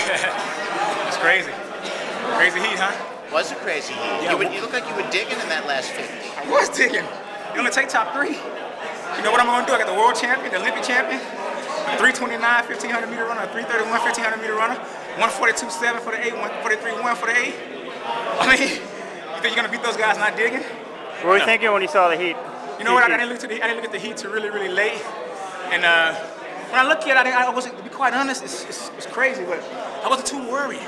It's crazy. Crazy heat, huh? Was it crazy heat? Yeah, You look like you were digging in that last 50. I was digging. You only take top 3. You know what I'm going to do? I got the world champion, the Olympic champion, 329, 1500 meter runner, 331, 1500 meter runner, 142.7 for the 8, 143.1 for the 8. I mean, you think you're going to beat those guys not digging? What were you thinking when you saw the heat? You know what? I didn't look at the heat till really, really late. And when I look at it, I wasn't, to be quite honest, it's crazy, but I wasn't too worried.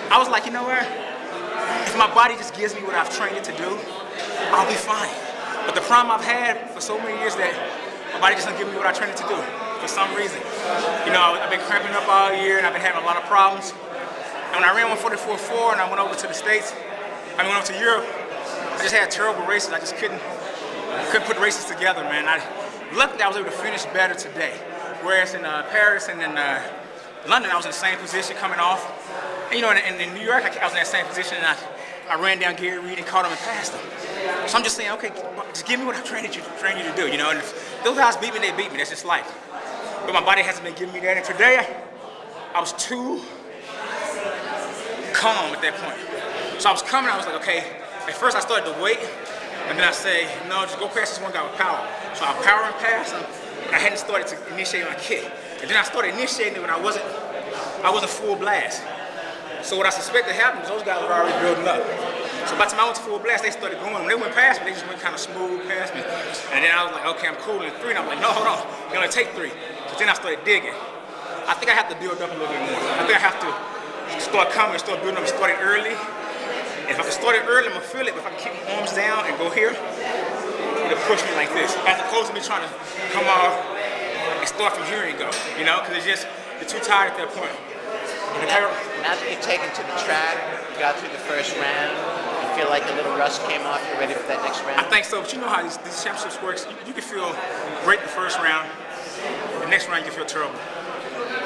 I was like, you know what? If my body just gives me what I've trained it to do, I'll be fine. But the problem I've had for so many years that my body just doesn't give me what I trained it to do for some reason. You know, I've been cramping up all year and I've been having a lot of problems. And when I ran 144.4 and I went over to the States, I went over to Europe, I just had terrible races. I just couldn't put races together, man. Luckily, I was able to finish better today. Whereas in Paris and in London, I was in the same position coming off. And, you know, in New York, I was in that same position, and I ran down Gary Reed and caught him and passed him. So I'm just saying, okay, just give me what I've trained you to do, you know. And if those guys beat me, they beat me. That's just life. But my body hasn't been giving me that. And today, I was too calm at that point. So I was coming, I was like, okay. At first, I started to wait, and then I say, no, just go past this one guy with power. So I power and pass him, but I hadn't started to initiate my kick. And then I started initiating it when I wasn't full blast. So what I suspected happened was those guys were already building up. So by the time I went to full blast, they started going. When they went past me, they just went kind of smooth past me. And then I was like, okay, I'm cool in 3. And I'm like, no, hold on, you only take 3. So then I started digging. I think I have to build up a little bit more. I think I have to start coming and start building up and start it early. And if I can start it early, I'm gonna feel it. But if I can keep my arms down and go here, it'll push me like this. As opposed to me trying to come off and start from here and go, you know, because you're too tired at that point. Now that you've taken to the track, you got through the first round, you feel like a little rust came off, you're ready for that next round? I think so, but you know how these championships works. You can feel great the first round, the next round you can feel terrible.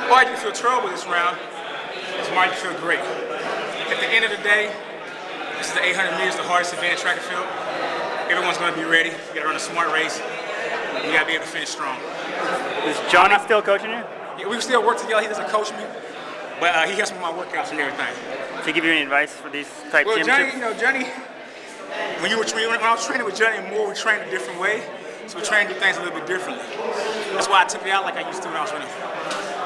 Or you can feel terrible this round, tomorrow you can feel great. At the end of the day, this is the 800 meters, the hardest event in track and field. Everyone's going to be ready. You got to run a smart race. You got to be able to finish strong. Is Johnny still coaching you? Yeah, we still work together. He doesn't coach me, but he helps me with my workouts and everything. Does he give you any advice for these type championships? Johnny, when I was training with Johnny Moore, we trained a different way. So we trained to do things a little bit differently. That's why I took it out like I used to when I was running.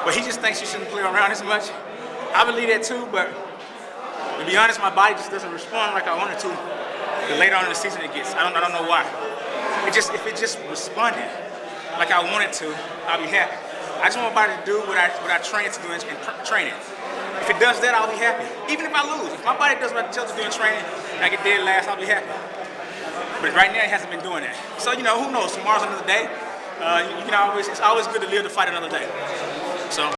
But he just thinks you shouldn't play around as much. I believe that too, but to be honest, my body just doesn't respond like I want it to. The later on in the season it gets. I don't know why. If it just responded like I want it to, I'll be happy. I just want my body to do what I train it to do and train it. If it does that, I'll be happy. Even if I lose. If my body does what I tell it to do in training and I get dead last, I'll be happy. But right now, it hasn't been doing that. So, you know, who knows? Tomorrow's another day. It's always good to live to fight another day. So.